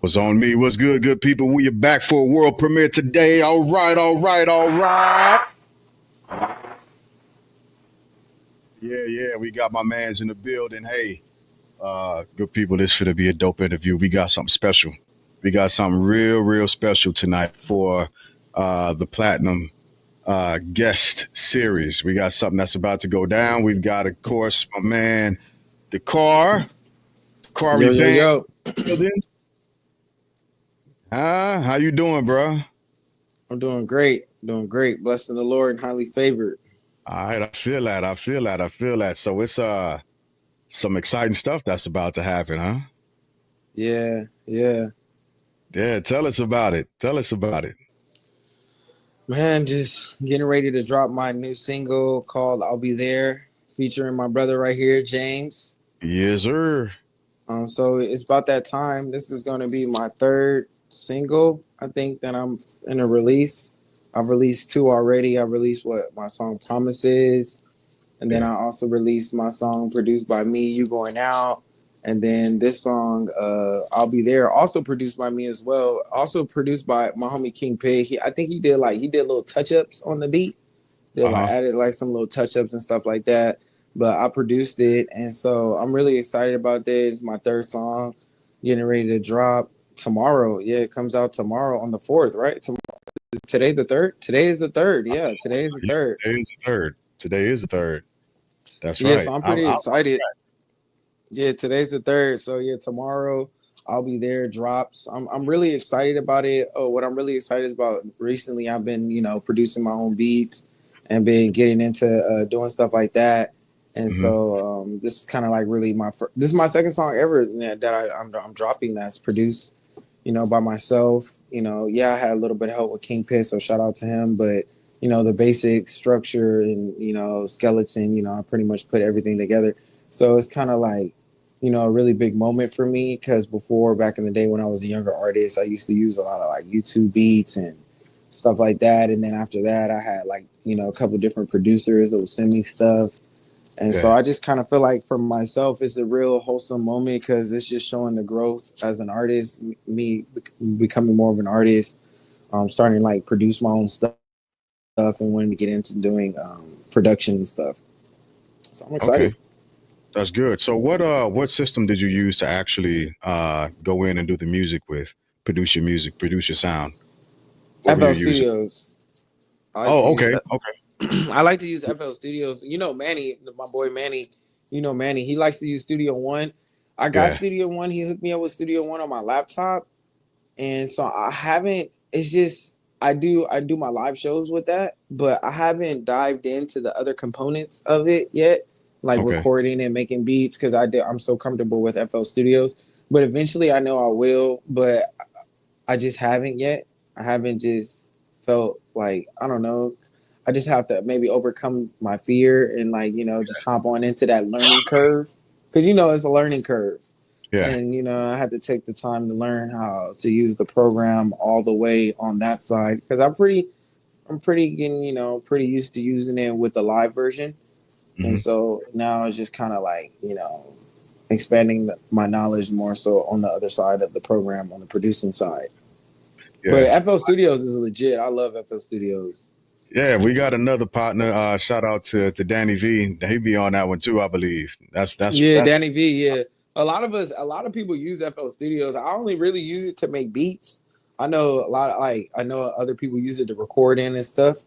Was on me. What's good, good people? We are back for a world premiere today. All right, all right, all right. Yeah. We got my man's in the building. Hey, good people, this should be a dope interview. We got something special. We got something real special tonight for the Platinum guest series. We got something that's about to go down. We've got, of course, my man, Dakaribanz. Yo. How you doing, bro? I'm doing great. Blessed in the Lord and highly favored. All right, I feel that. So it's some exciting stuff that's about to happen, huh? Yeah. Yeah, tell us about it. Man, just getting ready to drop my new single called I'll Be There, featuring my brother right here, James. Yes, sir. So it's about that time. This is going to be my third single, I think, that I'm in a release. I've released two already. I released my song Promises. And then I also released my song produced by me, You Going Out. And then this song, I'll Be There, also produced by me as well. Also produced by my homie King Pig. I think he did little touch-ups on the beat. Added like some little touch-ups and stuff like that. But I produced it. And so I'm really excited about this. It's my third song, getting ready to drop tomorrow. Yeah, it comes out tomorrow on the 4th, right? Is today the 3rd? Today is the 3rd. Yeah, today is the 3rd. Today is the 3rd. That's right. Yeah, so I'm pretty excited. Yeah, today's the 3rd. So yeah, tomorrow I'll Be There drops. I'm really excited about it. Oh, what I'm really excited about recently, I've been, producing my own beats and been getting into doing stuff like that. And so this is kind of like really this is my second song ever that I'm dropping that's produced, by myself. I had a little bit of help with King Pitt, so shout out to him. But the basic structure and skeleton, I pretty much put everything together. So it's kind of like, a really big moment for me because before, back in the day when I was a younger artist, I used to use a lot of like YouTube beats and stuff like that. And then after that, I had like, a couple different producers that would send me stuff. And so I just kind of feel like for myself, it's a real wholesome moment because it's just showing the growth as an artist, me becoming more of an artist, starting to like produce my own stuff and wanting to get into doing production and stuff. So I'm excited. Okay. That's good. So what system did you use to actually go in and do the music with? Produce your music, produce your sound? FL Studios. Okay. I like to use FL Studios. Manny, my boy Manny, Manny, he likes to use Studio One. I got Studio One. He hooked me up with Studio One on my laptop. And so it's just I do my live shows with that, but I haven't dived into the other components of it yet, like recording and making beats, because I'm so comfortable with FL Studios. But eventually I know I will, but I just haven't yet. I haven't just felt like, I don't know. I just have to maybe overcome my fear and just hop on into that learning curve. Because, it's a learning curve. Yeah. And, I had to take the time to learn how to use the program all the way on that side. Because I'm pretty used to using it with the live version. And so now it's just kind of like, expanding my knowledge more so on the other side of the program, on the producing side. Yeah. But FL Studios is legit. I love FL Studios. Yeah, we got another partner. Shout out to Danny V. He be on that one too, I believe. That's Danny V. Yeah, a lot of people use FL Studios. I only really use it to make beats. I know I know other people use it to record in and stuff.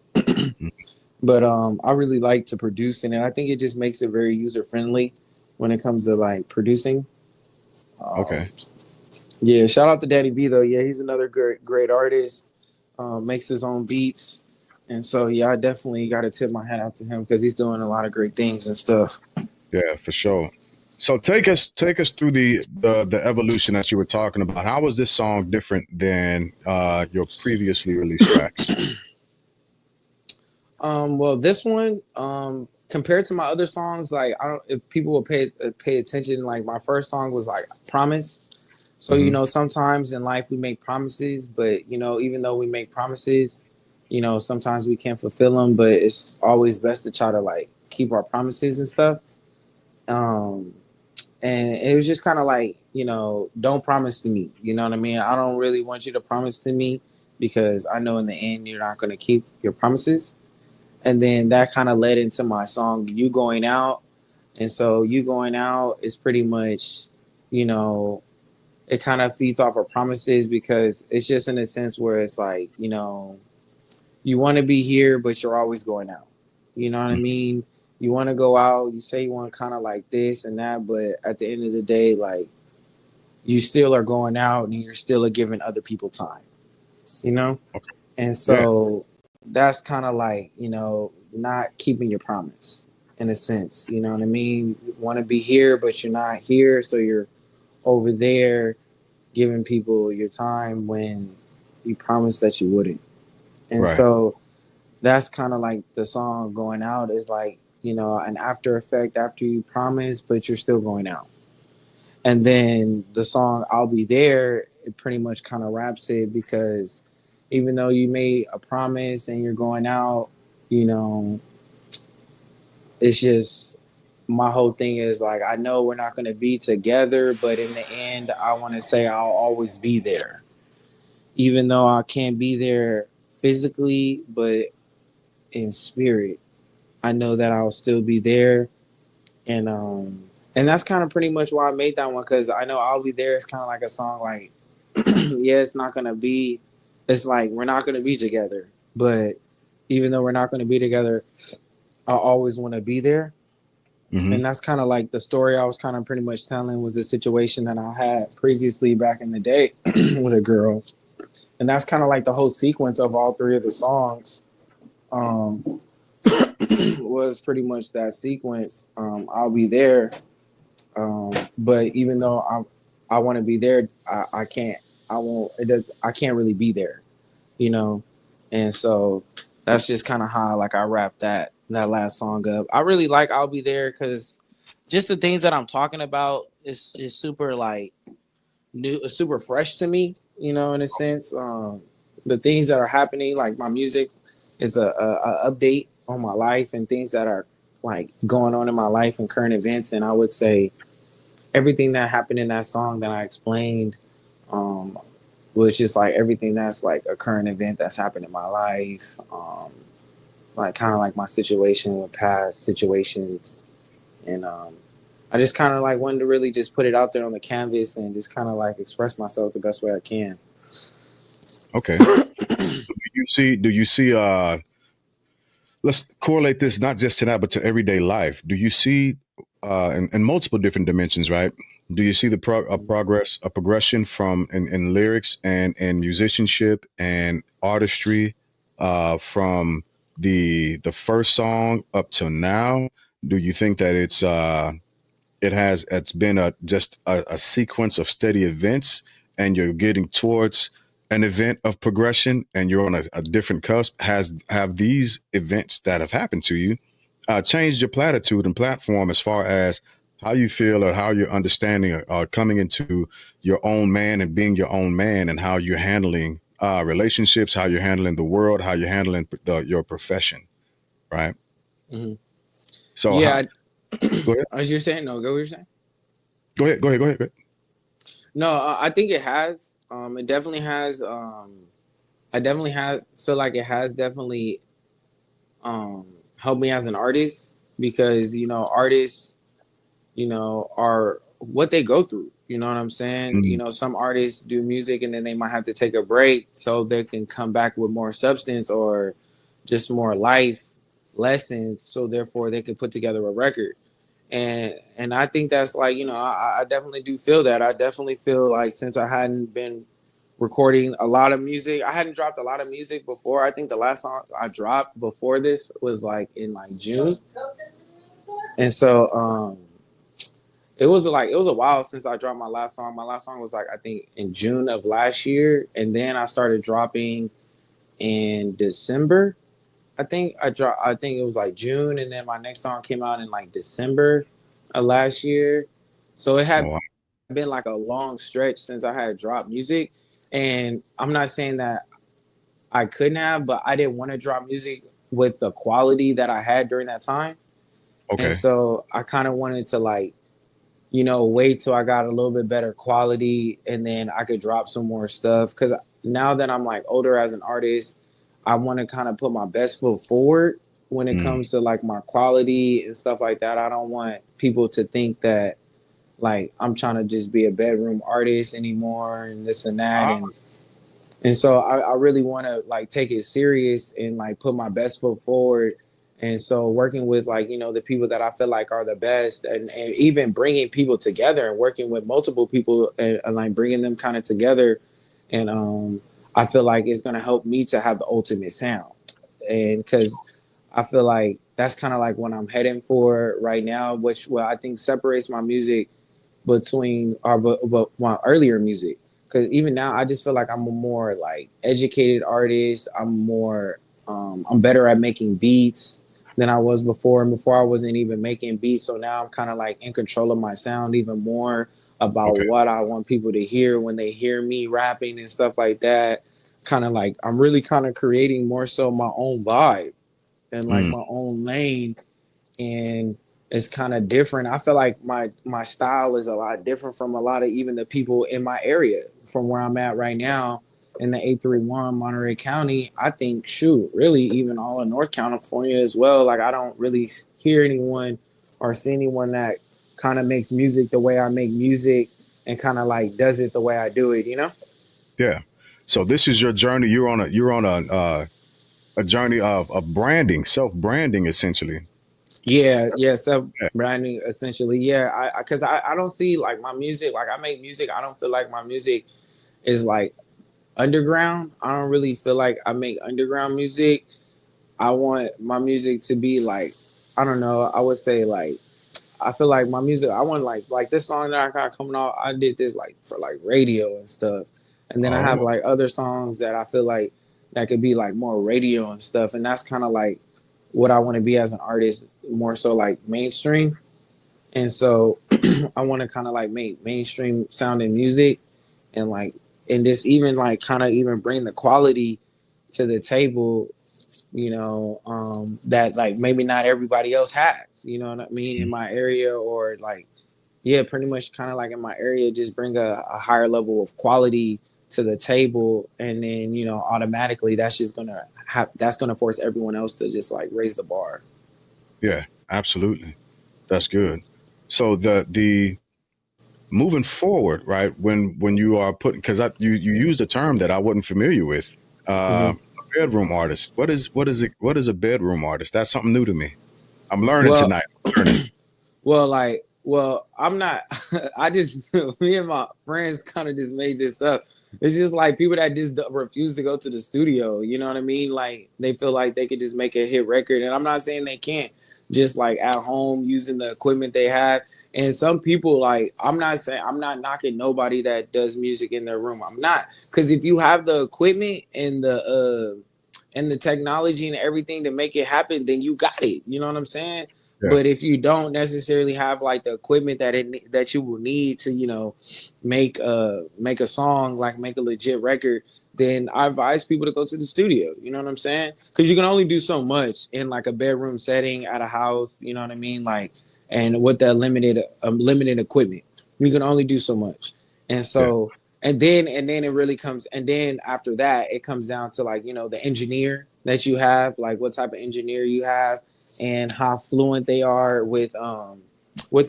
But I really like to produce in it. I think it just makes it very user friendly when it comes to like producing. Yeah, shout out to Danny V though. Yeah, he's another great artist. Makes his own beats. And so, I definitely got to tip my hat out to him because he's doing a lot of great things and stuff. Yeah, for sure. So take us through the evolution that you were talking about. How was this song different than your previously released tracks? Well, this one, compared to my other songs, like if people will pay attention, like my first song was like Promise. So sometimes in life we make promises, but even though we make promises, sometimes we can't fulfill them, but it's always best to try to keep our promises and stuff. And it was just kind of don't promise to me. You know what I mean? I don't really want you to promise to me because I know in the end you're not going to keep your promises. And then that kind of led into my song, You Going Out. And so You Going Out is pretty much, you know, it kind of feeds off of promises because it's just in a sense where it's like, you want to be here, but you're always going out. You know what I mean? You want to go out, you say you want kind of like this and that, but at the end of the day, like, you still are going out and you're still giving other people time, you know? Okay. And Yeah. so that's kind of like, not keeping your promise in a sense. You know what I mean? You want to be here, but you're not here. So you're over there giving people your time when you promised that you wouldn't. And Right. so that's kind of like the song Going Out is like, an after effect after you promise, but you're still going out. And then the song I'll Be There, it pretty much kind of wraps it because even though you made a promise and you're going out, you know, it's just my whole thing is like, I know we're not going to be together, but in the end, I want to say I'll always be there. Even though I can't be there physically, but in spirit, I know that I'll still be there. And that's kind of pretty much why I made that one because I know I'll be there. It's kind of like a song like, yeah, it's not gonna be. It's like we're not gonna be together, but even though we're not gonna be together, I always want to be there. Hmm. And that's kind of like the story I was kind of pretty much telling was a situation that I had previously back in the day with a girl, and that's kind of like the whole sequence of all three of the songs. Um, was pretty much that sequence. I'll be there. But even though I want to be there, I can't. I won't. It does. I can't really be there, you know. And so that's just kind of how like I wrap that last song up. I really like I'll Be There because just the things that I'm talking about is super like new, super fresh to me. In a sense, the things that are happening, like my music, is a update on my life and things that are like going on in my life and current events. And I would say everything that happened in that song that I explained um, was just like everything that's like a current event that's happened in my life. Like kind of like my situation with past situations. And I just kind of like wanted to really just put it out there on the canvas and just kind of like express myself the best way I can. Okay. Do you see let's correlate this not just to that but to everyday life. Do you see in multiple different dimensions, right? Do you see a progression from in lyrics and in musicianship and artistry from the first song up till now? Do you think that it's been a sequence of steady events and you're getting towards an event of progression and you're on a different cusp? Have these events that have happened to you changed your platitude and platform as far as how you feel or how you're understanding or coming into your own man and being your own man and how you're handling relationships, how you're handling the world, how you're handling your profession, right? Mm-hmm. So Yeah, go ahead. as you're saying, no, go what you're saying. Go ahead. No, I think it has. It definitely has. I definitely have feel like it has definitely um, helped me as an artist because artists are what they go through. You know what I'm saying? Mm, Some artists do music and then they might have to take a break so they can come back with more substance or just more life lessons. So therefore they can put together a record. And I think that's like, I definitely do feel that. I definitely feel like since I hadn't been recording a lot of music, I hadn't dropped a lot of music before. I think the last song I dropped before this was like in like June. And so it was a while since I dropped my last song. My last song was like I think in June of last year, and then I started dropping in December. I think it was like June, and then my next song came out in like December of last year. So it oh, had wow. been like a long stretch since I had dropped music, and I'm not saying that I couldn't have, but I didn't want to drop music with the quality that I had during that time, and Okay. so I kind of wanted to like wait till I got a little bit better quality and then I could drop some more stuff. Cause now that I'm like older as an artist, I want to kind of put my best foot forward when it Mm. comes to like my quality and stuff like that. I don't want people to think that like I'm trying to just be a bedroom artist anymore and this and that. Ah, And so I really want to like take it serious and like put my best foot forward. And so working with like, the people that I feel like are the best and even bringing people together and working with multiple people and like bringing them kind of together. And I feel like it's going to help me to have the ultimate sound. And because I feel like that's kind of like what I'm heading for right now, which what I think separates my music between but my earlier music, because even now I just feel like I'm a more like educated artist. I'm better at making beats than I was before, and before I wasn't even making beats, so now I'm kind of like in control of my sound even more about okay. what I want people to hear when they hear me rapping and stuff like that. Kind of like I'm really kind of creating more so my own vibe and like Mm. my own lane, and it's kind of different. I feel like my style is a lot different from a lot of even the people in my area from where I'm at right now in the 831 Monterey County. I think shoot, really even all in North California as well. Like I don't really hear anyone or see anyone that kind of makes music the way I make music and kind of like does it the way I do it. Yeah. So this is your journey. You're on a journey of branding, self branding, essentially. Yeah, so Yeah. branding essentially. Yeah, I because I don't see like my music, like I make music, I don't feel like my music is like underground. I don't really feel like I make underground music. I want my music to be like, I don't know, I would say like I feel like my music, I want like this song that I got coming out, I did this like for like radio and stuff. And then I have Oh, like other songs that I feel like that could be like more radio and stuff. And that's kind of like what I want to be as an artist, more so like mainstream. And so I want to kind of like make mainstream sounding music and like and just even like kind of even bring the quality to the table, that like maybe not everybody else has, you know what I mean, in mm, my area, or like yeah, pretty much kind of like in my area, just bring a higher level of quality to the table, and then automatically that's gonna force everyone else to just like raise the bar. yeah, absolutely. That's good. So the moving forward, right? When you are putting, because you used a term that I wasn't familiar with, Mm-hmm. a bedroom artist. What is a bedroom artist? That's something new to me. I'm learning Well, tonight. I'm learning. I'm not. I just me and my friends kind of just made this up. It's just like people that just refuse to go to the studio. You know what I mean? Like they feel like they could just make a hit record, and I'm not saying they can't. Just like at home using the equipment they have, and some people like I'm not knocking nobody that does music in their room. I'm not, because if you have the equipment and the technology and everything to make it happen, then you got it. You know what I'm saying? Yeah, But if you don't necessarily have like the equipment that you will need to, make a song, like make a legit record, then I advise people to go to the studio. You know what I'm saying? Because you can only do so much in like a bedroom setting at a house. You know what I mean? Like, and with that limited equipment, you can only do so much. And yeah, so, and then it really comes, and then after that, it comes down to like the engineer that you have, like what type of engineer you have and how fluent they are with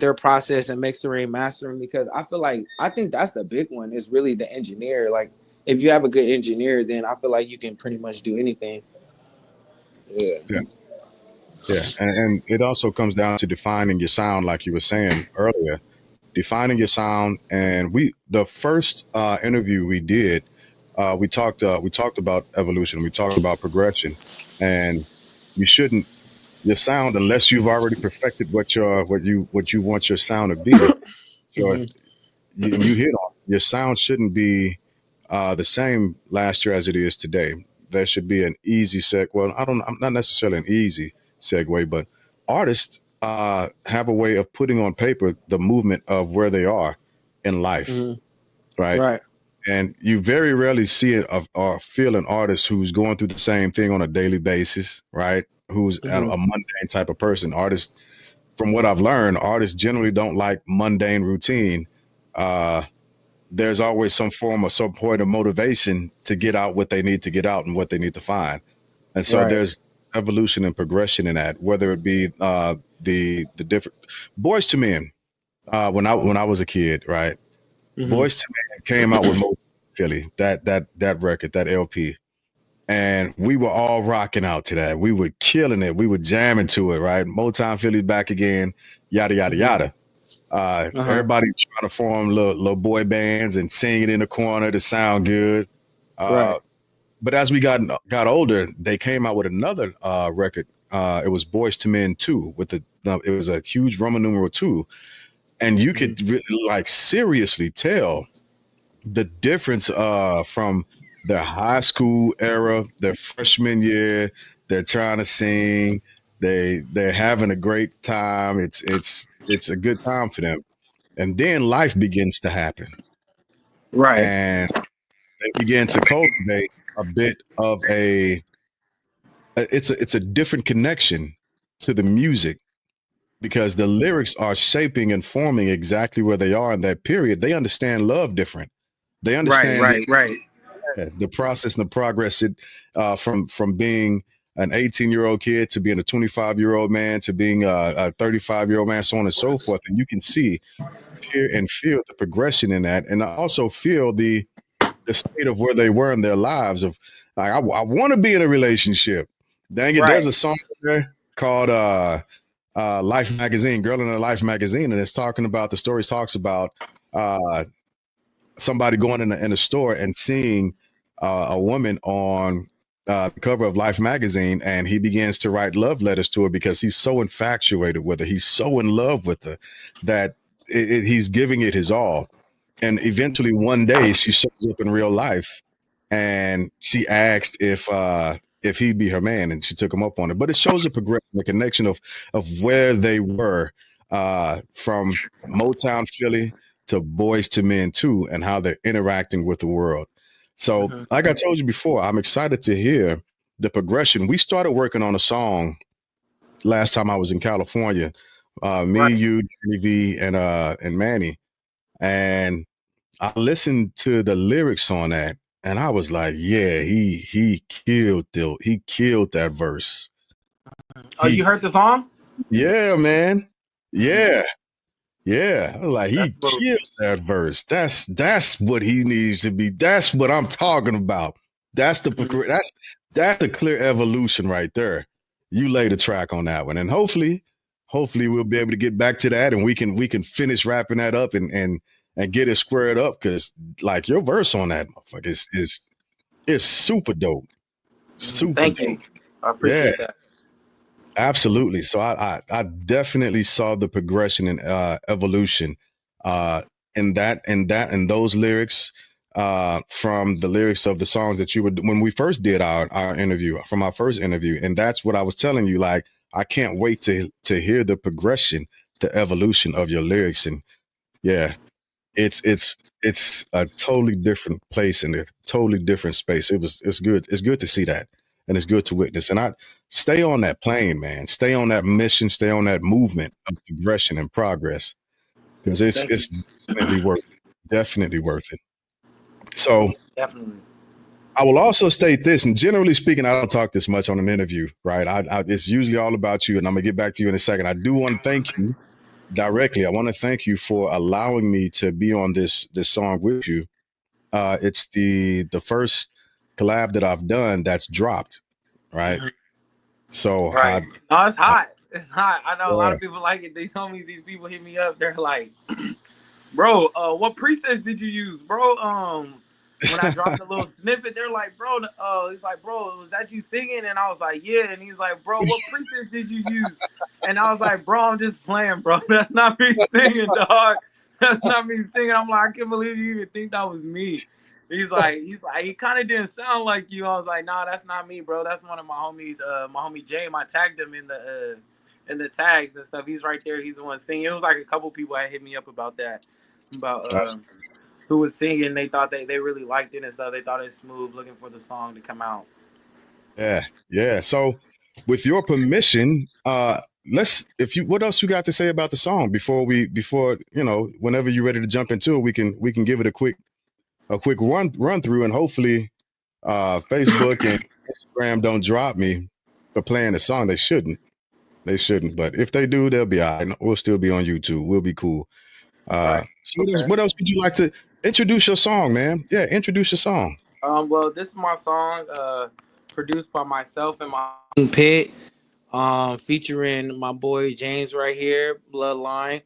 their process and mixing and mastering, because I think that's the big one, is really the engineer. Like if you have a good engineer, then I feel like you can pretty much do anything. Yeah. yeah, yeah. And it also comes down to defining your sound, like you were saying earlier. Defining your sound. And the first interview we did, we talked about evolution. We talked about progression, and you shouldn't your sound, unless you've already perfected what you want your sound to be. Sure, Hmm. you hit on your sound shouldn't be the same last year as it is today. There should be an easy seg. Well, I'm not necessarily an easy segue, but artists have a way of putting on paper the movement of where they are in life, Hmm. right? Right. And you very rarely see it or feel an artist who's going through the same thing on a daily basis, right? Who's a Hmm. mundane type of person. Artists from what I've learned, artists generally don't like mundane routine. Uh, there's always some form of some point of motivation to get out what they need to get out and what they need to find. And so Right. there's evolution and progression in that, whether it be the different Boys to Men. When I was a kid, right? Hmm. Boys to Men came out with Motown Philly, that record, that LP, and we were all rocking out to that. We were killing it. We were jamming to it, right? Motown Philly back again, yada yada Hmm. yada. Uh-huh. Everybody trying to form little boy bands and sing it in the corner to sound good. Right. Uh, but as we got older, they came out with another record. It was Boys to Men 2 with it was a huge Roman numeral 2, and you Hmm. could really, like, seriously tell the difference from their high school era, their freshman year. They're trying to sing. They're having a great time. It's a good time for them. And then life begins to happen, Right. and they begin to cultivate a bit of it's a different connection to the music, because the lyrics are shaping and forming exactly where they are in that period. They understand love different. They Right. understand Right. Right. the process and the progress from being an 18-year-old kid to being a 25-year-old man to being a 35-year-old man, so on and so forth. And you can see, hear, and feel the progression in that, and also feel the state of where they were in their lives. Of like, I want to be in a relationship. Dang it, there's Right. a song there called Life Magazine, Girl in a Life Magazine, and it's talking about, the stories talks about uh, somebody going in a store and seeing a woman on the cover of Life magazine, and he begins to write love letters to her because he's so infatuated with her. He's so in love with her that he's giving it his all. And eventually, one day, she shows up in real life, and she asked if he'd be her man, and she took him up on it. But it shows a progression, the connection of where they were from Motown Philly to Boys to Men too, and how they're interacting with the world. So, Hmm. like I told you before, I'm excited to hear the progression. We started working on a song last time I was in California. Me, Right. you, Danny V, and Manny, and I listened to the lyrics on that, and I was like, yeah, he killed that verse. Oh, you He heard the song? Yeah, man. Mm, Yeah. Yeah, I was like, that's he what. killed that verse. That's what he needs to be. That's what I'm talking about. That's the Mhm. that's the clear evolution right there. You laid a track on that one, and hopefully we'll be able to get back to that, and we can finish wrapping that up and get it squared up, because like your verse on that motherfucker is super dope, super Thank dope. you. I Yeah. appreciate that. Absolutely. So I definitely saw the progression and evolution uh, in those lyrics, from the lyrics of the songs that you were when we first did our interview, from our first interview, and that's what I was telling you. Like, I can't wait to hear the progression, the evolution of your lyrics, and yeah, it's a totally different place and a totally different space. It's good to see that, and it's good to witness. And I stay on that plane, man. Stay on that mission. Stay on that movement of progression and progress, because it's Thank you. it's definitely worth it. So Definitely. I will also state this, and generally speaking, I don't talk this much on an interview, right? It's usually all about you, and I'm gonna get back to you in a second. I do want to thank you directly. I want to thank you for allowing me to be on this song with you. It's the first collab that I've done that's dropped, right? Mhm. So Right. No, it's I hot. It's hot. I know a lot yeah, of people like it. They told me these people hit me up. They're like, bro, what presets did you use, bro? When I dropped the little snippet, they're like, bro, he's like, bro, was that you singing? And I was like, yeah. And he's like, bro, what presets did you use? And I was like, bro, I'm just playing, bro. That's not me singing, dog. That's not me singing. I'm like, I can't believe you even think that was me. He's like, he kind of didn't sound like you. I was like, nah, that's not me, bro. That's one of my homies, my homie James. I tagged him in the tags and stuff. He's right there. He's the one singing. It was like a couple people had hit me up about that, about that's, who was singing. They thought they really liked it and stuff. They thought it was smooth, looking for the song to come out. yeah, yeah. So with your permission, what else you got to say about the song before whenever you're ready to jump into it, we can give it a quick run through, and hopefully Facebook and Instagram don't drop me for playing the song. They shouldn't, but if they do, they'll be all right. We'll still be on YouTube. We'll be cool. Right. So Okay. what else would you like to introduce your song, man? Yeah, introduce your song. Well, this is my song, produced by myself and my pit, featuring my boy James right here, Bloodline.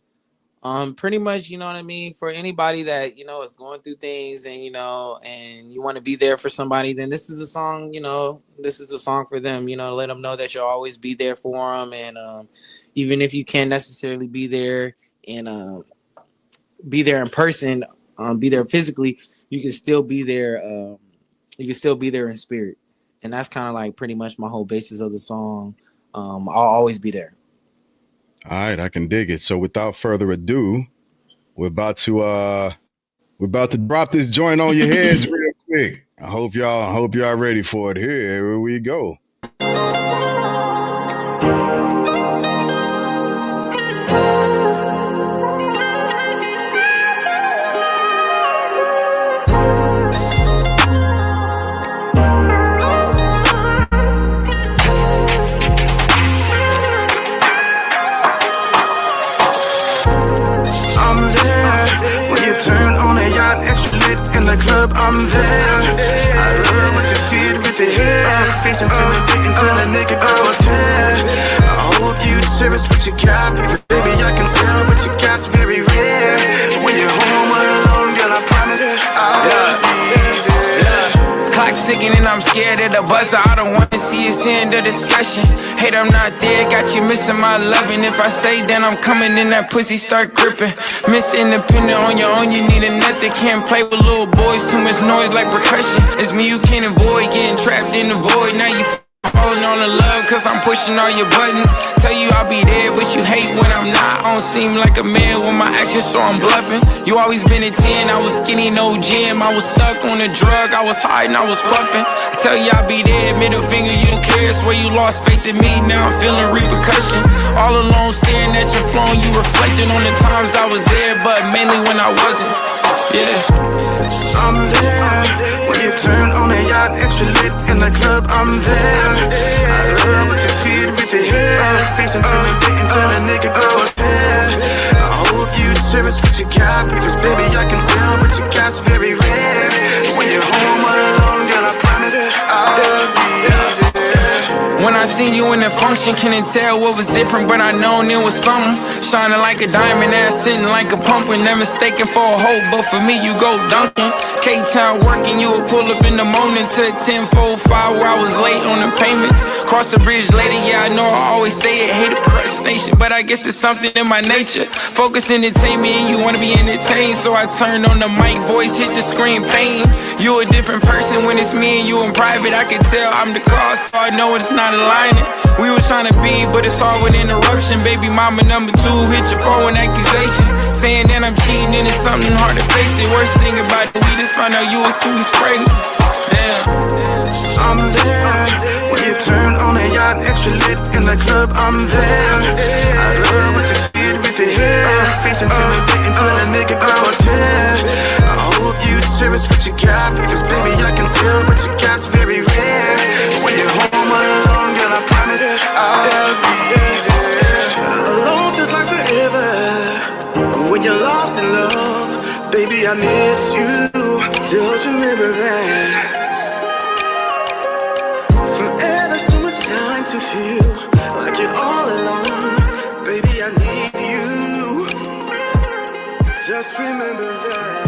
Pretty much, you know what I mean. For anybody that is going through things, and you want to be there for somebody, then this is a song. This is a song for them. Let them know that you'll always be there for them, and even if you can't necessarily and be there in person, be there physically, you can still be there. You can still be there in spirit, and that's kind of like pretty much my whole basis of the song. I'll always be there. All right, I can dig it. So without further ado, we're about to drop this joint on your heads real quick. I hope y'all ready for it. Here we go. The club, I'm there. I love what you did with your hair. Face intimidating till a nigga go there. I hope you service what you got, because baby I can tell what you got's very rare. When you're home alone, girl, I promise I'll be there. Clock ticking and I'm scared of the buzzer. I don't want to see us end the discussion. Hate I'm not there, got you missing my loving. If I say then I'm coming, then that pussy start gripping. Miss Independent on your own, you need a method. Can't play with little boys, too much noise like percussion. It's me you can't avoid, getting trapped in the void. Now you falling on the love, cause I'm pushing all your buttons. Tell you I'll be there, but you hate when I'm not. I don't seem like a man with my actions, so I'm bluffing. You always been a 10, I was skinny, no gym. I was stuck on a drug, I was hiding, I was puffing. I tell you I'll be there, middle finger, you don't care. Swear you lost faith in me, now I'm feeling repercussion. All alone staring at your phone, you reflecting on the times I was there, but mainly when I wasn't. Yeah, I'm there. When you turn on the yacht, extra lit in the club, I'm there. I love what you did with your hair. Face intimidating till a nigga go there. I hope you service what you got, because baby I can tell what you got's very rare. When you're home alone, girl, I promise I'll be there. When I seen you in the function, couldn't tell what was different, but I known it was something. Shining like a diamond, ass sitting like a pumpkin. Never mistaken for a hoe, but for me you go dunking. K-Town working, you would pull up in the morning to 10:45 where I was late on the payments. Cross the bridge later, yeah I know I always say it. Hate a procrastination, but I guess it's something in my nature. Focus entertainment and you wanna be entertained, so I turn on the mic, voice hit the screen, pain. You a different person when it's me and you in private. I can tell I'm the cause, so I know it's not aligning. We was trying to be, but it's all with interruption. Baby mama number 2 hit your phone with accusation, saying that I'm cheating and it's something hard to face it. Worst thing about it, we just found out you was 2 weeks pregnant. Damn. I'm there. When you turn on the yacht, extra lit in the club, I'm there. I love what you did with your hair. Face intimidating till a nigga go there. I hope you service what you got, because baby I can tell what you got's very rare. When you're home alone, girl, I promise I'll be there. Alone feels like forever. When you're lost in love, baby I miss you. Just remember that. Forever's too much time to feel like you're all alone. Baby I need you. Just remember that.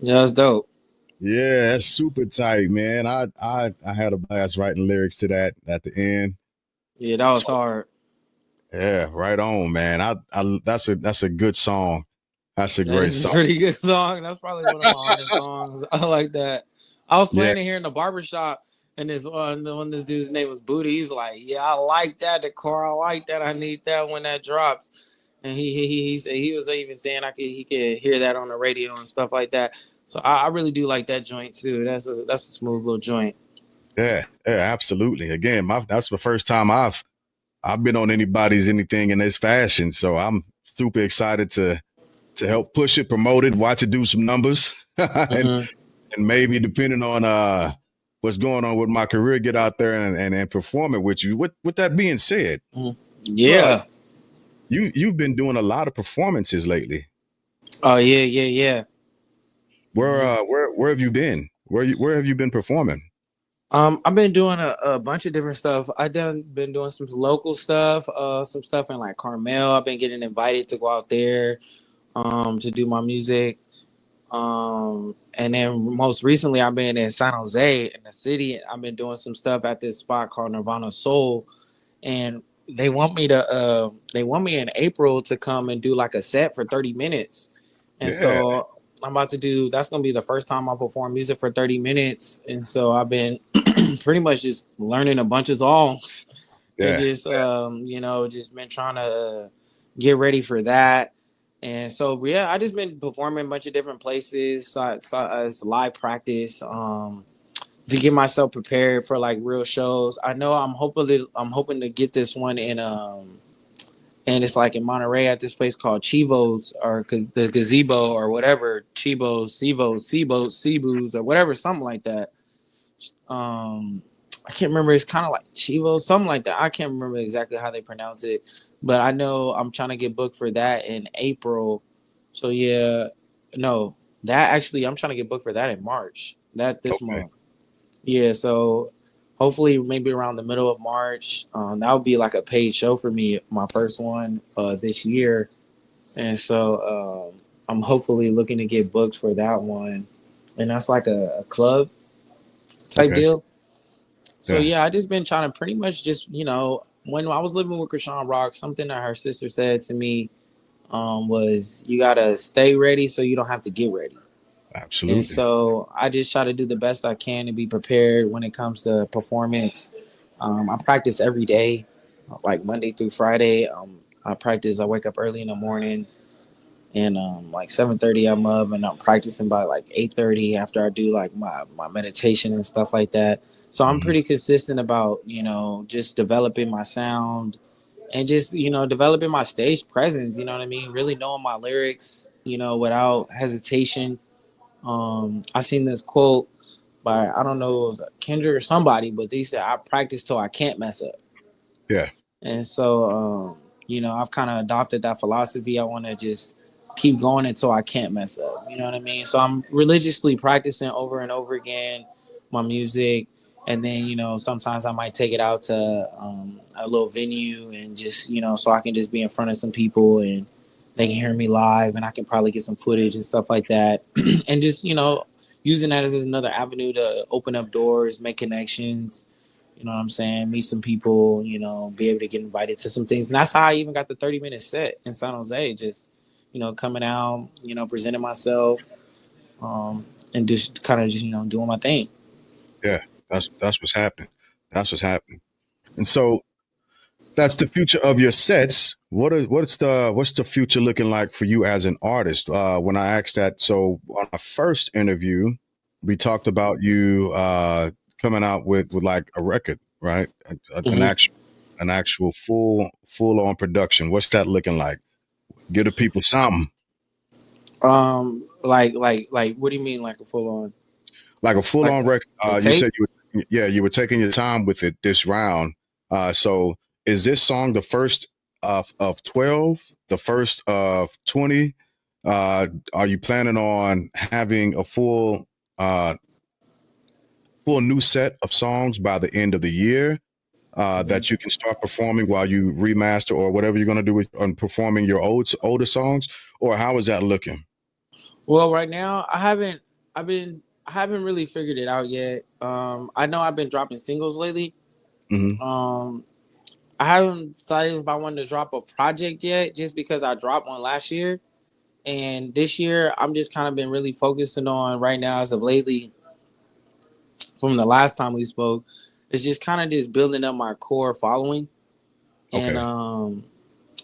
Yeah, that's dope. Yeah, that's super tight, man. I had a blast writing lyrics to that at the end. Yeah, that was hard. Yeah, right on, man. That's a good song. That's a That great is a song. pretty good song. That's probably one of my hardest songs. I like that. I was playing Yeah. it here in the barbershop, and when this dude's name was Booty, he's like, "Yeah, I like that. The car, I like that. I need that when that drops." and he was even saying he could hear that on the radio and stuff like that. So I really do like that joint too. That's a smooth little joint. Yeah, yeah, absolutely. Again, that's the first time I've been on anything in this fashion. So I'm super excited to help push it, promote it, watch it do some numbers, Mm-hmm. and maybe depending on what's going on with my career, get out there and perform it with you. With that being said, Mm-hmm. bro, Yeah. you've been doing a lot of performances lately. Oh yeah. Mm-hmm. Where have you been? Where have you been performing? I've been doing a bunch of different stuff. Been doing some local stuff, some stuff in like Carmel. I've been getting invited to go out there, to do my music. And then most recently I've been in San Jose in the city. I've been doing some stuff at this spot called Nirvana Soul, and they want me in April to come and do like a set for 30 minutes. And Yeah, so I'm about to do that's gonna be the first time I perform music for 30 minutes. And so I've been pretty much just learning a bunch of songs and yeah, just just been trying to get ready for that. And so yeah, I just been performing a bunch of different places. So it's live practice. To get myself prepared for like real shows. I know I'm hoping to get this one in and it's like in Monterey at this place called Chivo's or cause the gazebo or whatever, Chivo's, Cebu's or whatever, something like that. I can't remember. It's kind of like Chivo, something like that. I can't remember exactly how they pronounce it, but I know I'm trying to get booked for that in April. So yeah, no, that actually I'm trying to get booked for that in March. That this okay, month. Yeah, so hopefully maybe around the middle of March, that would be like a paid show for me, my first one this year, and so I'm hopefully looking to get booked for that one, and that's like a club type okay, deal. So yeah, yeah, I just been trying to pretty much just when I was living with Krishan Rock, something that her sister said to me was you gotta stay ready so you don't have to get ready. And absolutely. so I just try to do the best I can to be prepared when it comes to performance. I practice every day, like Monday through Friday. I wake up early in the morning and like 7:30 I'm up and I'm practicing by like 8:30 after I do like my meditation and stuff like that. So I'm Mhm. pretty consistent about, just developing my sound and just, developing my stage presence, you know what I mean? Really knowing my lyrics, without hesitation. I seen this quote by I don't know it was Kendrick or somebody, but they said I practice till I can't mess up. Yeah, And so I've kind of adopted that philosophy. I want to just keep going until I can't mess up. You know what I mean? So I'm religiously practicing over and over again my music. And then, sometimes I might take it out to a little venue and just, so I can just be in front of some people and they can hear me live and I can probably get some footage and stuff like that. And just, using that as another avenue to open up doors, make connections, you know what I'm saying? Meet some people, be able to get invited to some things. And that's how I even got the 30-minute set in San Jose. Just, coming out, presenting myself, and just kind of just, doing my thing. yeah. That's what's happening. That's what's happening. And so that's the future of your sets. What's the future looking like for you as an artist? When I asked that, so on our first interview, we talked about you coming out with like a record, right? An Mm-hmm. actual full on production. What's that looking like? Give the people something Like, what do you mean, like a full on, like a full like on record. a You said tape? you were taking your time with it this round. So is this song the first of 12, the first of 20? Are you planning on having a uh, full new set of songs by the end of the year Mm-hmm. that you can start performing while you remaster or whatever you're going to do with on performing your older songs? Or how is that looking? Well, right now I've been, I haven't really figured it out yet. I know I've been dropping singles lately. Hmm. Um, I haven't decided if I wanted to drop a project yet, just because I dropped one last year. And this year, I'm just kind of been really focusing on right now, as of lately, from the last time we spoke, it's just kind of just building up my core following. And Okay.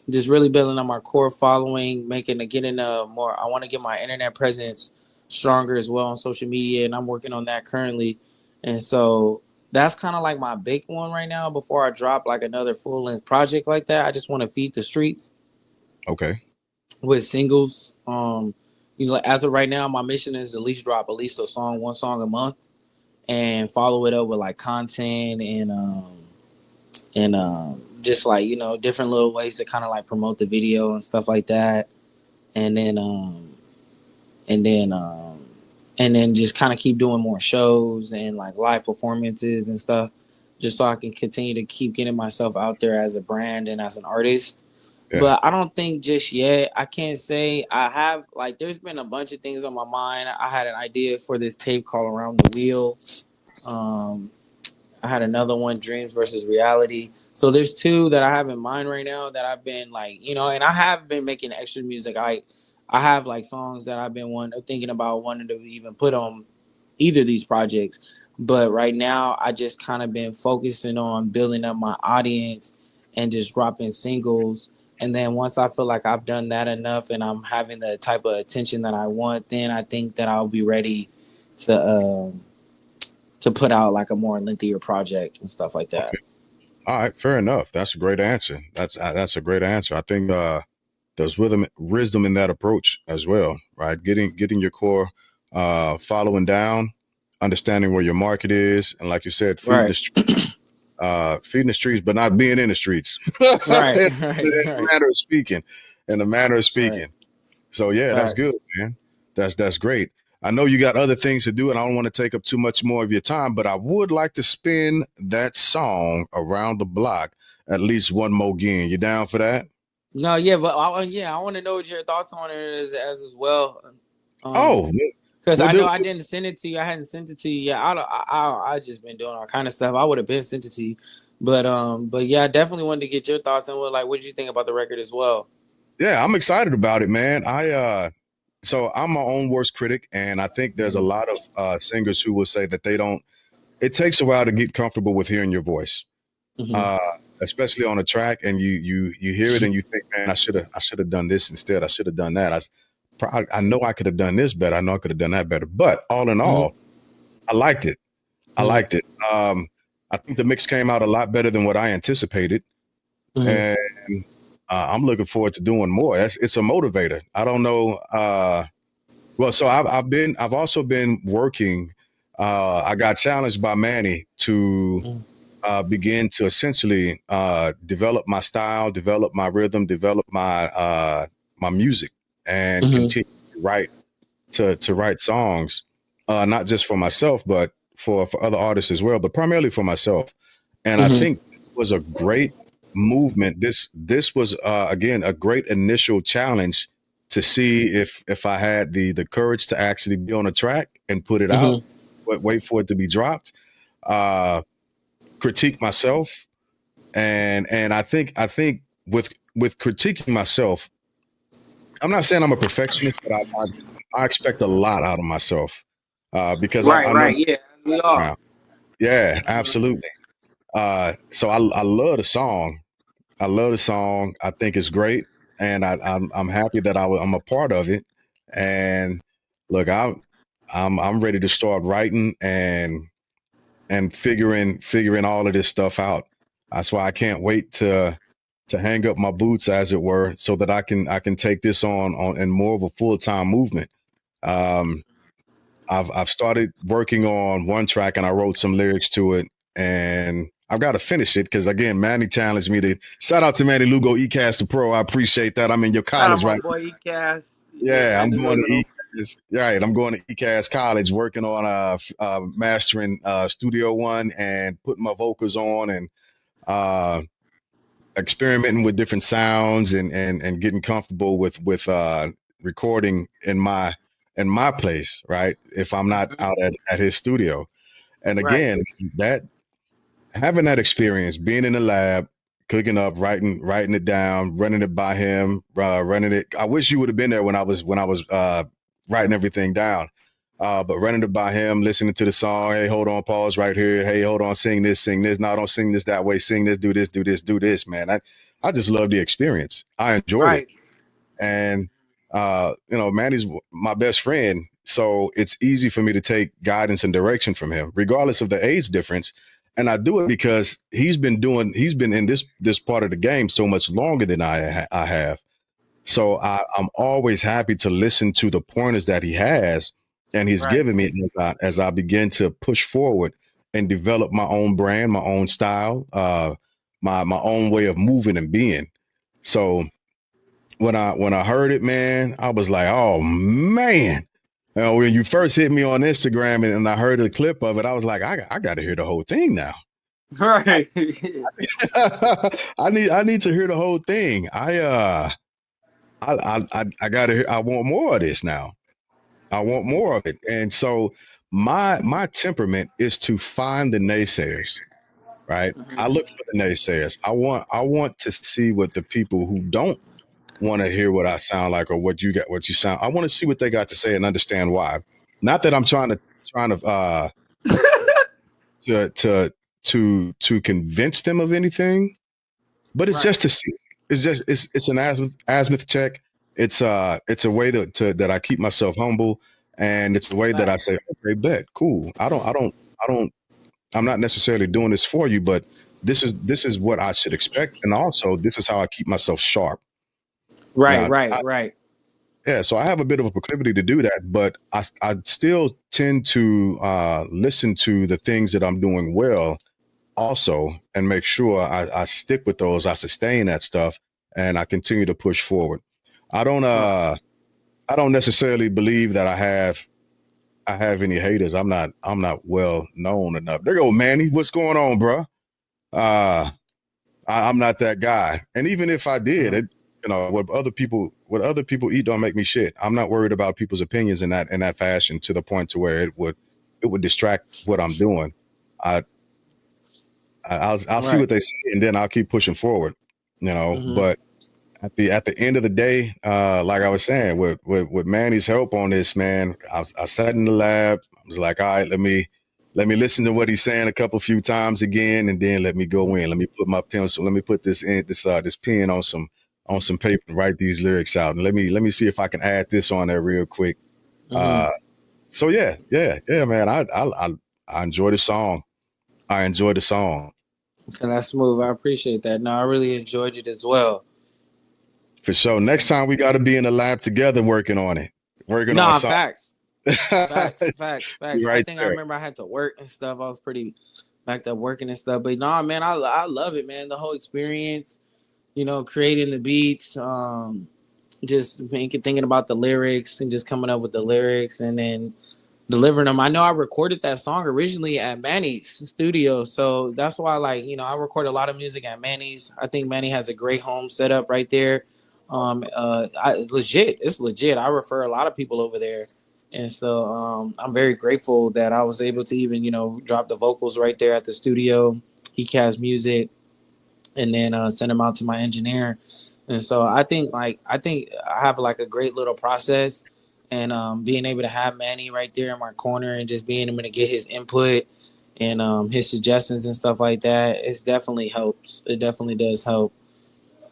just really building up my core following, getting more. I want to get my internet presence stronger as well on social media, and I'm working on that currently. And so that's kind of like my big one right now. Before I drop like another full length project like that, I just want to feed the streets Okay. with singles. As of right now, my mission is to at least drop at least one song a month, and follow it up with like content and just like different little ways to kind of like promote the video and stuff like that, and then and then and then just kind of keep doing more shows and like live performances and stuff, just so I can continue to keep getting myself out there as a brand and as an artist. Yeah. But I don't think just yet. I can't say I have, like, there's been a bunch of things on my mind. I had an idea for this tape called Around the Wheel. I had another one, Dreams versus Reality. So there's two that I have in mind right now that I've been like, and I have been making extra music. I have like songs that I've been thinking about wanting to even put on either of these projects. But right now I just kind of been focusing on building up my audience and just dropping singles. And then once I feel like I've done that enough and I'm having the type of attention that I want, then I think that I'll be ready to put out like a more lengthier project and stuff like that. Okay. All right, fair enough. That's a great answer. That's a great answer. I think there's wisdom in that approach as well, right? Getting your core, following down, understanding where your market is, and like you said, feeding the streets, but not being in the streets. Right. In the manner of speaking. Right. So yeah, that's good, man. That's great. I know you got other things to do, and I don't want to take up too much more of your time, but I would like to spin that song Around the Block at least one more again. You down for that? No, yeah, but I want to know what your thoughts on it as well. Because I know I didn't send it to you. I hadn't sent it to you yet. I just been doing all kind of stuff. I would have been sent it to you, but yeah, I definitely wanted to get your thoughts on what did you think about the record as well? Yeah, I'm excited about it, man. So I'm my own worst critic, and I think there's a lot of singers who will say that it takes a while to get comfortable with hearing your voice, especially on a track, and you hear it and you think, man, I should have done this instead. I should have done that. I know I could have done this better. I know I could have done that better. But all in all, I liked it. I think the mix came out a lot better than what I anticipated, and I'm looking forward to doing more. It's a motivator. I don't know. So I've also been working. I got challenged by Manny to begin to essentially develop my style, develop my rhythm, develop my music, and continue to write songs, not just for myself, but for other artists as well, but primarily for myself. And I think it was a great movement. This was again a great initial challenge to see if I had the courage to actually be on a track and put it out, but wait for it to be dropped, critique myself, and I think with critiquing myself, I'm not saying I'm a perfectionist, but I expect a lot out of myself, because yeah, we are. Yeah, absolutely. So I love the song. I think it's great, and I'm happy that I'm a part of it. And look, I'm ready to start writing and figuring all of this stuff out. That's why I can't wait to hang up my boots, as it were, so that I can take this on in more of a full-time movement. I've started working on one track, and I wrote some lyrics to it, and I've got to finish it because, again, Manny challenged me to. Shout out to Manny Lugo, ECAS the Pro. I appreciate that. I'm in your college right now. Boy, ECAS. Yeah, I'm going to ECAS. Right, I'm going to ECAS College, working on mastering Studio One and putting my vocals on and experimenting with different sounds and getting comfortable with recording in my place, right? If I'm not out at his studio. And again, that having that experience, being in the lab, cooking up, writing it down, running it by him, running it. I wish you would have been there when I was writing everything down. But running it by him, listening to the song. Hey, hold on, pause right here. Hey, hold on, sing this. No, don't sing this that way. Sing this, do this, man. I just love the experience. I enjoyed it. Right. And Manny's my best friend, so it's easy for me to take guidance and direction from him, regardless of the age difference. And I do it because he's been in this part of the game so much longer than I have. So I'm always happy to listen to the pointers that he has and he's Right. given me as I begin to push forward and develop my own brand, my own style, my own way of moving and being. So when I heard it, man, I was like, oh man. When you first hit me on Instagram and I heard a clip of it, I was like, I got to hear the whole thing now. Right. I need to hear the whole thing. I gotta hear. I want more of this now. I want more of it. And so my temperament is to find the naysayers. Right. I look for the naysayers. I want to see what the people who don't want to hear what I sound like or what you sound. I want to see what they got to say and understand why. Not that I'm trying to convince them of anything, but it's Right. just to see. It's an azimuth check. It's a way to that I keep myself humble, and it's a way that I say, okay, bet, cool. I'm not necessarily doing this for you, but this is what I should expect, and also this is how I keep myself sharp. Right. Now, Right. yeah, so I have a bit of a proclivity to do that, but I still tend to listen to the things that I'm doing well also and make sure I stick with those, I sustain that stuff, and I continue to push forward. I don't necessarily believe that I have any haters. I'm not well known enough. There go Manny. What's going on, bro? I'm not that guy. And even if I did, what other people eat don't make me shit. I'm not worried about people's opinions in that fashion to the point to where it would distract what I'm doing. I I'll see Right. what they say and then I'll keep pushing forward. Mm-hmm. But at the end of the day, like I was saying, with Manny's help on this, man, I sat in the lab. I was like, all right, let me listen to what he's saying a few times again, and then let me go in. Let me put my pencil. Let me put this pen on some paper and write these lyrics out. And let me see if I can add this on there real quick. Mm-hmm. So yeah, man. I enjoy the song. I enjoy the song. Okay, that's smooth. I appreciate that. No, I really enjoyed it as well. For sure. Next time we got to be in the lab together working on it. Working on Nah, something. facts. Facts. Right I think I there. remember I had to work and stuff. I was pretty backed up working and stuff. But nah, man, I love it, man. The whole experience, creating the beats, just thinking about the lyrics and just coming up with the lyrics and then delivering them. I know I recorded that song originally at Manny's studio, so that's why I record a lot of music at Manny's. I think Manny has a great home setup right there. It's legit. I refer a lot of people over there, and so I'm very grateful that I was able to even drop the vocals right there at the studio. He cast music, and then send them out to my engineer. And so I think I have like a great little process, and being able to have Manny right there in my corner and just being able to get his input and his suggestions and stuff like that, it definitely helps. It definitely does help.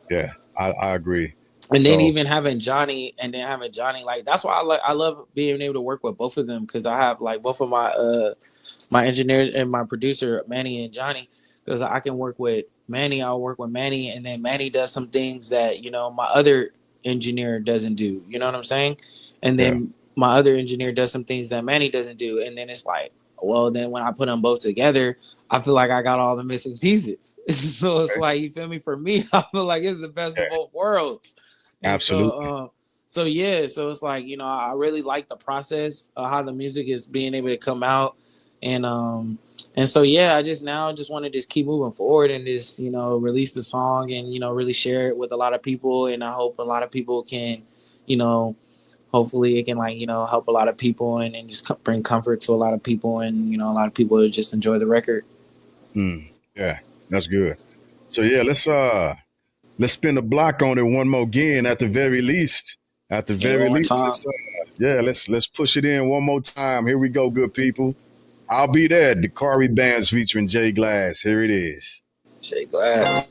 Yeah, I agree. And then So even having Johnny, like that's why I love being able to work with both of them, because I have like both of my engineer and my producer, Manny and Johnny, because I can work with Manny. I'll work with Manny, and then Manny does some things that my other engineer doesn't do. You know what I'm saying? And yeah, then my other engineer does some things that Manny doesn't do, and then it's like, well, then when I put them both together, I feel like I got all the missing pieces. So it's like, you feel me? For me, I feel like it's the best of both worlds. And absolutely. so yeah, so it's like, I really like the process of how the music is being able to come out. And so yeah, I just want to just keep moving forward and just release the song and really share it with a lot of people, and I hope a lot of people can hopefully it can help a lot of people and just bring comfort to a lot of people, and a lot of people just enjoy the record. Yeah, that's good. So yeah, let's spin the block on it one more again at the very least. At the Yeah, very one more least, time. let's push it in one more time. Here we go, good people. I'll be there. Dakaribanz featuring Jay Glass. Here it is. Shake glass.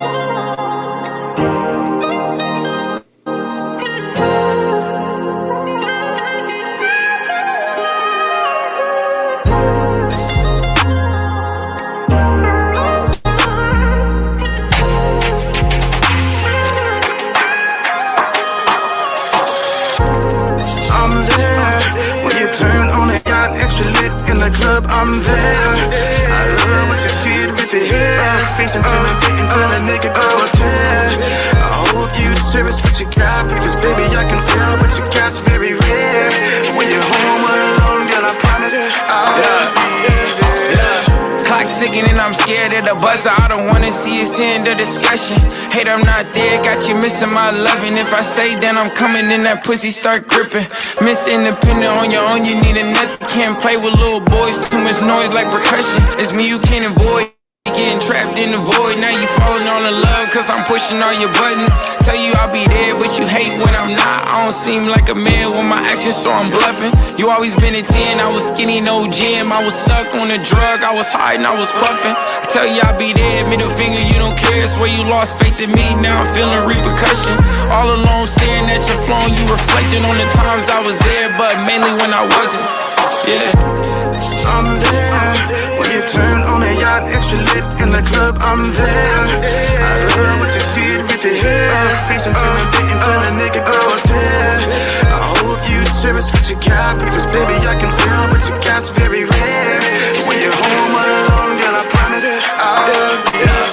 the club, I'm there. I love what you did with your hair. Face intimidating, tell a nigga go ahead. I hope you cherish what you got, because baby I can tell what you got's very rare. When you're home alone, girl, I promise I'll be there. Clock ticking and I'm scared of the buzzer. I don't wanna see us end the discussion. Hate I'm not there, got you missing my loving. If I say then I'm coming, then that pussy start gripping. Miss Independent on your own, you need a nut. Can't play with little boys, too much noise like percussion. It's me you can't avoid. Getting trapped in the void, now you falling on the love, cause I'm pushing all your buttons. Tell you I'll be there, but you hate when I'm not. I don't seem like a man with my actions, so I'm bluffing. You always been a 10, I was skinny, no gym. I was stuck on a drug, I was hiding, I was puffing. I tell you I'll be there, middle finger, you don't care. Swear you lost faith in me, now I'm feeling repercussion. All alone staring at your phone, you reflecting on the times I was there, but mainly when I wasn't. Yeah. I'm there. When you turn on a yacht, extra lit in the club, I'm there. I love what you did with your hair. Face intimidating, tell a nigga go ahead. I hope you cherish what you got, because baby I can tell what you got's very rare. When you're home alone, girl, I promise I'll be there.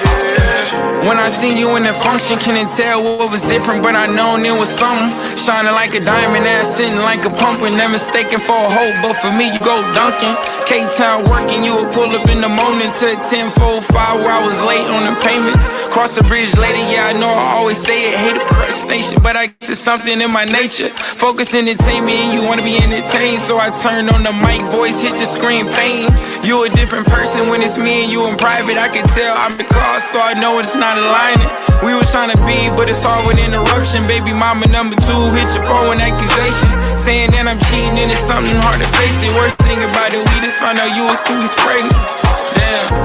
When I seen you in the function, couldn't tell what was different, but I known it was something. Shining like a diamond, ass sitting like a pumpkin. Never mistaken for a hoe, but for me you go dunking. K-Town working, you would pull up in the morning to 10:45 where I was late on the payments. Cross the bridge later, yeah I know I always say it. Hate procrastination, but I guess it's something in my nature. Focus entertainment and you wanna be entertained, so I turn on the mic, voice hit the screen, pain. You a different person when it's me and you in private. I can tell I'm the cause, so I know it's not aligning. We was trying to be, but it's all with interruption. Baby mama number 2 hit your phone with accusation, saying that I'm cheating and it's something hard to face it. Worst thing about it, we just found out you was 2 weeks pregnant. Damn.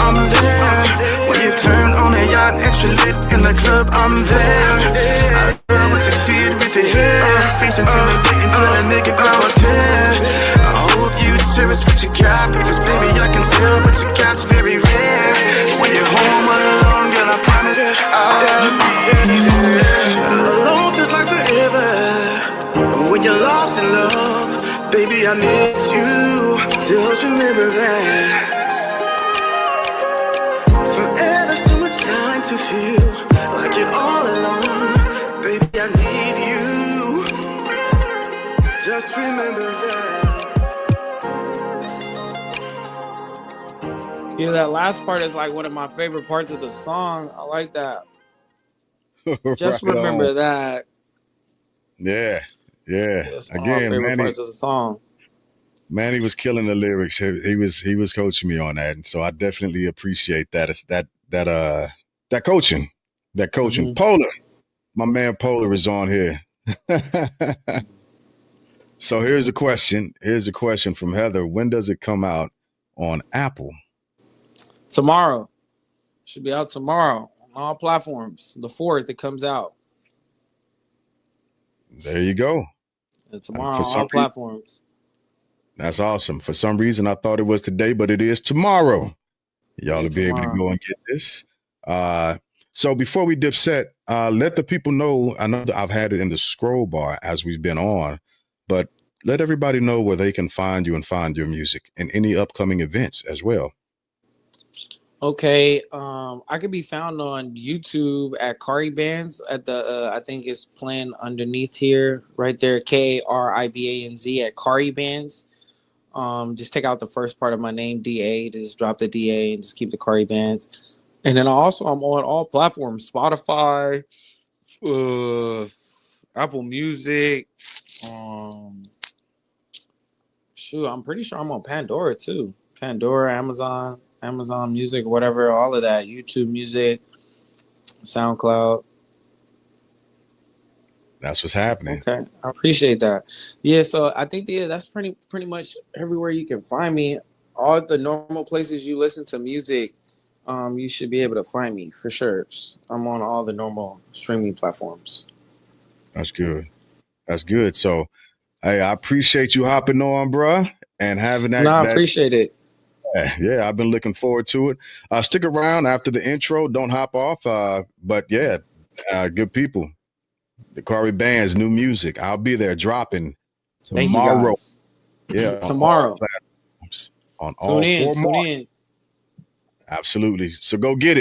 I'm there. When you turn on a yacht, extra lit in the club, I'm there. I love what you did with your hair. Face intimidating, tell a nigga go ahead. I hope you cherish what you got, because baby I can tell what you got's very rare. When you're home alone, girl, I promise I'll be there. Alone feels like forever, but when you're lost in love, baby I miss you. Just remember that. Forever's too much time to feel like you're all alone. Baby, I need you. Just remember that. Yeah, that last part is like one of my favorite parts of the song. I like that. Just Right remember on. that. Yeah. It's one of my Again, favorite parts of the song. Manny was killing the lyrics. He was coaching me on that, and so I definitely appreciate that. It's that coaching. Mhm. Polar, my man Polar is on here. So here's a question. From Heather. When does it come out on Apple? Tomorrow. Should be out tomorrow on all platforms. The 4th, it comes out. There you go. And tomorrow For on some all platforms. That's awesome. For some reason, I thought it was today, but it is tomorrow. Y'all will be able to tomorrow. go and get this. So before we dip set, let the people know. I know that I've had it in the scroll bar as we've been on, but let everybody know where they can find you and find your music and any upcoming events as well. Okay, I could be found on YouTube at Dakaribanz at the I think it's playing underneath here, right there, Karibanz at Dakaribanz. Just take out the first part of my name, DA, just drop the DA and just keep the Dakaribanz. And then also I'm on all platforms, Spotify, Apple Music, I'm pretty sure I'm on Pandora too. Pandora, Amazon Music, whatever, all of that. YouTube Music, SoundCloud. That's what's happening. Okay, I appreciate that. Yeah, so I think that's pretty much everywhere you can find me. All the normal places you listen to music, you should be able to find me for sure. I'm on all the normal streaming platforms. That's good. So, hey, I appreciate you hopping on, bruh, and having that. I appreciate it. Yeah, I've been looking forward to it. Stick around after the intro. Don't hop off. But yeah, good people. Dakaribanz, new music. I'll be there dropping tomorrow. Thank you guys. Yeah, tomorrow. on all four Tune markets. in. Absolutely. So go get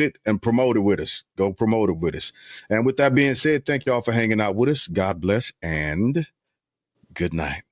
it and promote it with us. Go promote it with us. And with that being said, thank y'all for hanging out with us. God bless and good night.